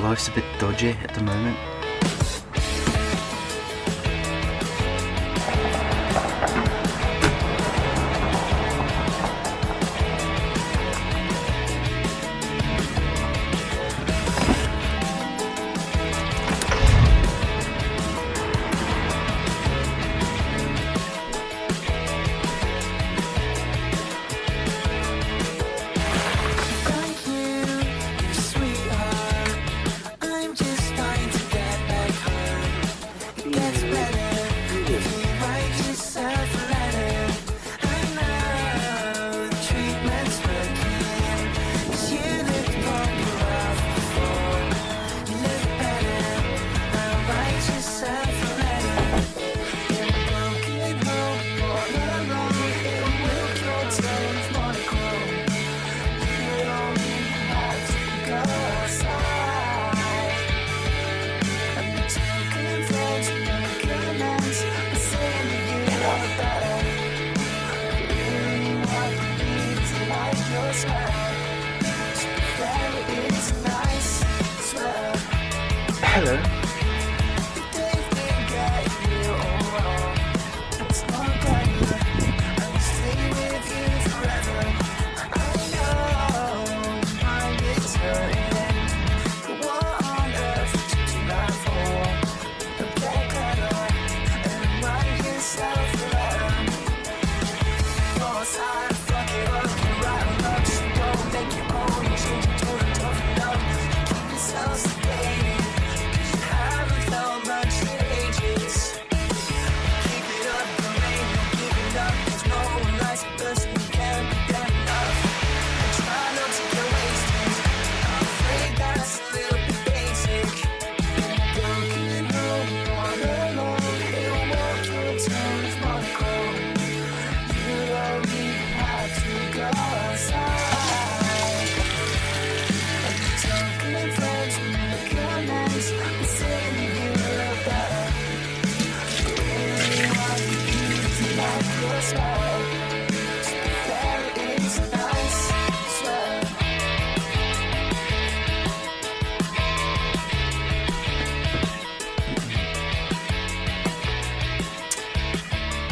life's a bit dodgy at the moment. Hello.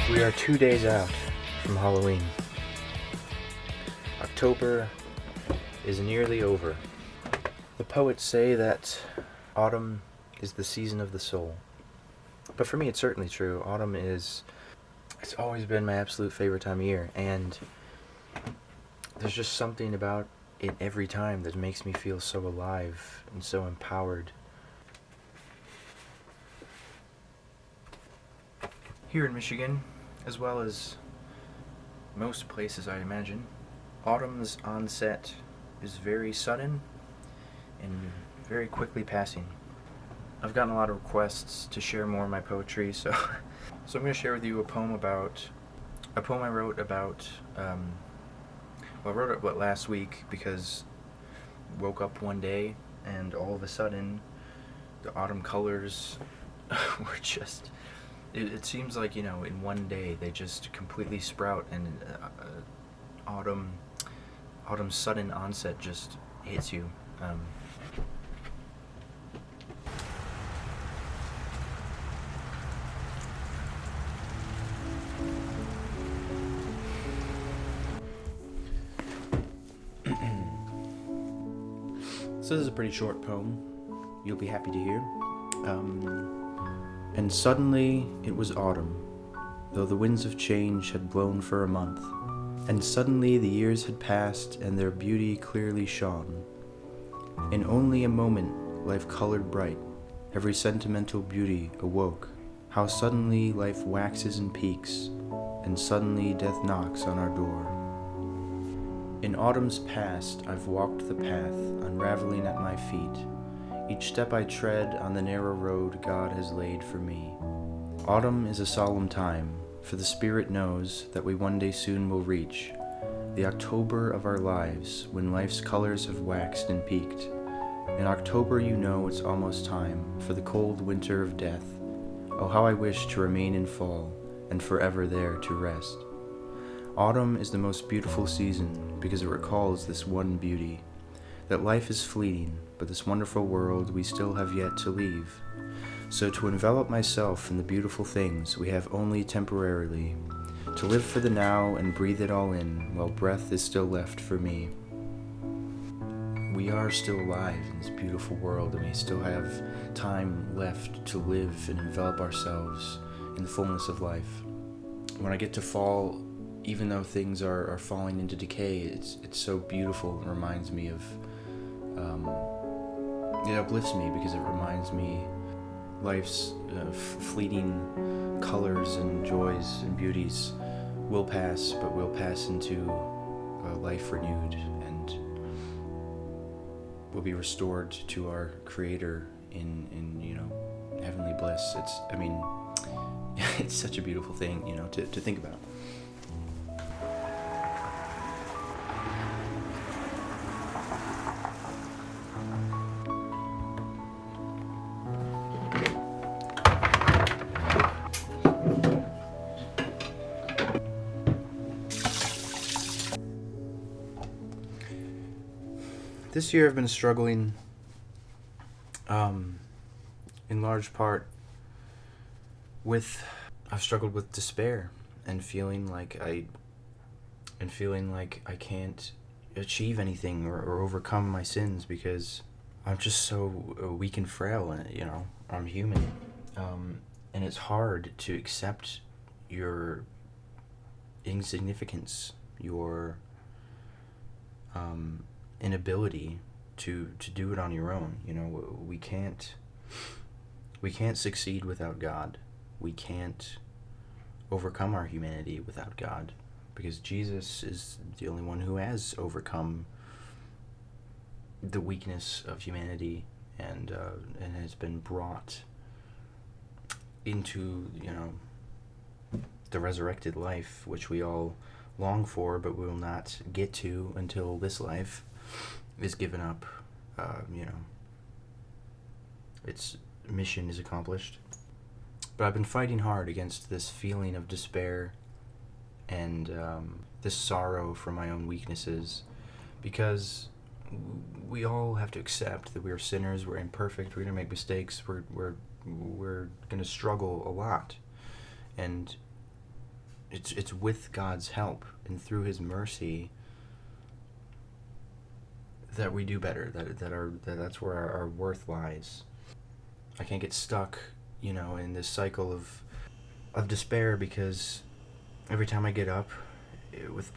We are 2 days out from Halloween. October is nearly over. The poets say that autumn is the season of the soul. But for me, it's certainly true. It's always been my absolute favorite time of year, and there's just something about it every time that makes me feel so alive and so empowered. Here in Michigan, as well as most places I imagine, autumn's onset is very sudden and very quickly passing. I've gotten a lot of requests to share more of my poetry, so I'm going to share with you a poem I wrote about, I wrote it last week because I woke up one day and all of a sudden the autumn colors were just, it seems like, in one day they just completely sprout, and autumn's sudden onset just hits you. So this is a pretty short poem, you'll be happy to hear. And suddenly it was autumn, though the winds of change had blown for a month. And suddenly the years had passed, and their beauty clearly shone. In only a moment life colored bright, every sentimental beauty awoke. How suddenly life waxes and peaks, and suddenly death knocks on our door. In autumn's past I've walked the path, unraveling at my feet, each step I tread on the narrow road God has laid for me. Autumn is a solemn time, for the spirit knows that we one day soon will reach the October of our lives, when life's colors have waxed and peaked. In October it's almost time for the cold winter of death. Oh, how I wish to remain in fall, and forever there to rest. Autumn is the most beautiful season because it recalls this one beauty, that life is fleeting, but this wonderful world we still have yet to leave. So to envelop myself in the beautiful things we have only temporarily, to live for the now and breathe it all in while breath is still left for me. We are still alive in this beautiful world, and we still have time left to live and envelop ourselves in the fullness of life. When I get to fall, even though things are falling into decay, it's so beautiful and reminds me of, it uplifts me because it reminds me life's fleeting colors and joys and beauties will pass, but we'll pass into life renewed, and we'll be restored to our Creator in heavenly bliss. It's such a beautiful thing, to think about. This year I've been struggling, in large part, I've struggled with despair and feeling like I can't achieve anything or overcome my sins because I'm just so weak and frail, and I'm human, and it's hard to accept your insignificance, your inability to do it on your own. We can't succeed without God. We can't overcome our humanity without God, because Jesus is the only one who has overcome the weakness of humanity and has been brought into the resurrected life, which we all long for, but we will not get to until this life is given up. Its mission is accomplished. But I've been fighting hard against this feeling of despair and this sorrow for my own weaknesses, because we all have to accept that we are sinners, we're imperfect, we're going to make mistakes, we're going to struggle a lot, and it's with God's help and through His mercy that we do better, that's where our worth lies. I can't get stuck, in this cycle of despair, because every time I get up with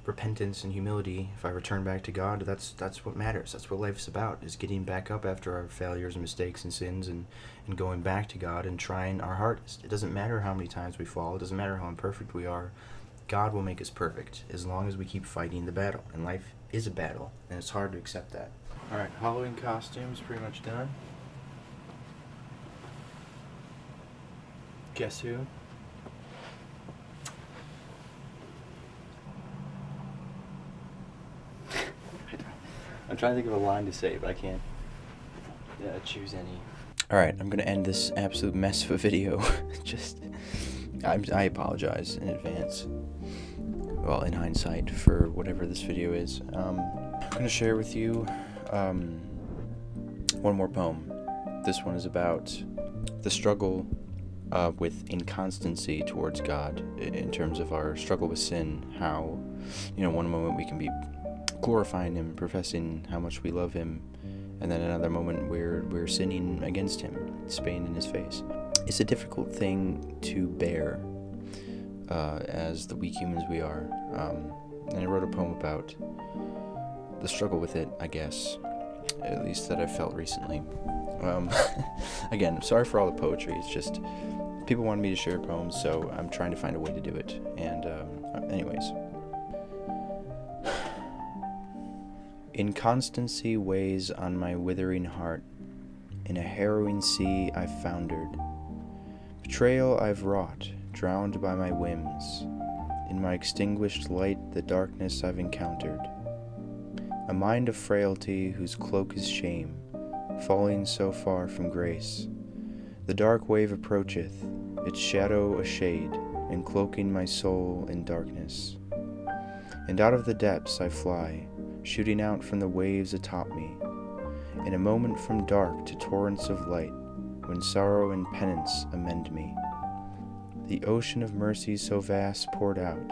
repentance and humility, if I return back to God, that's what matters. That's what life's about, is getting back up after our failures and mistakes and sins, and going back to God and trying our hardest. It doesn't matter how many times we fall. It doesn't matter how imperfect we are. God will make us perfect as long as we keep fighting the battle. And life is a battle, and it's hard to accept that. Alright, Halloween costume's pretty much done. Guess who? I'm trying to think of a line to say, but I can't choose any. Alright, I'm gonna end this absolute mess of a video. I apologize in advance. Well, in hindsight, for whatever this video is. I'm gonna share with you one more poem. This one is about the struggle with inconstancy towards God, in terms of our struggle with sin. How, one moment we can be glorifying Him, professing how much we love Him, and then another moment we're sinning against Him, spitting in His face. It's a difficult thing to bear as the weak humans we are, and I wrote a poem about the struggle with it, I guess, at least that I've felt recently. Again, sorry for all the poetry. It's just people wanted me to share poems, so I'm trying to find a way to do it. And anyways. Inconstancy weighs on my withering heart. In a harrowing sea I've foundered. Betrayal I've wrought, drowned by my whims. In my extinguished light the darkness I've encountered. A mind of frailty whose cloak is shame, falling so far from grace. The dark wave approacheth, its shadow a shade, encloaking my soul in darkness. And out of the depths I fly, shooting out from the waves atop me, in a moment from dark to torrents of light, when sorrow and penance amend me. The ocean of mercy so vast poured out,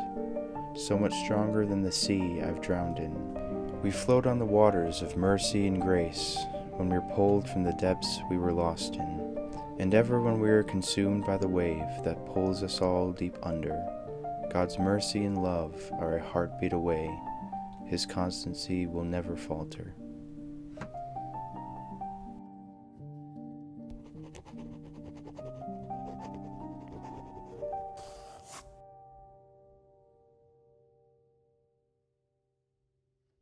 so much stronger than the sea I've drowned in. We float on the waters of mercy and grace, when we're pulled from the depths we were lost in, and ever when we are consumed by the wave that pulls us all deep under. God's mercy and love are a heartbeat away. His constancy will never falter.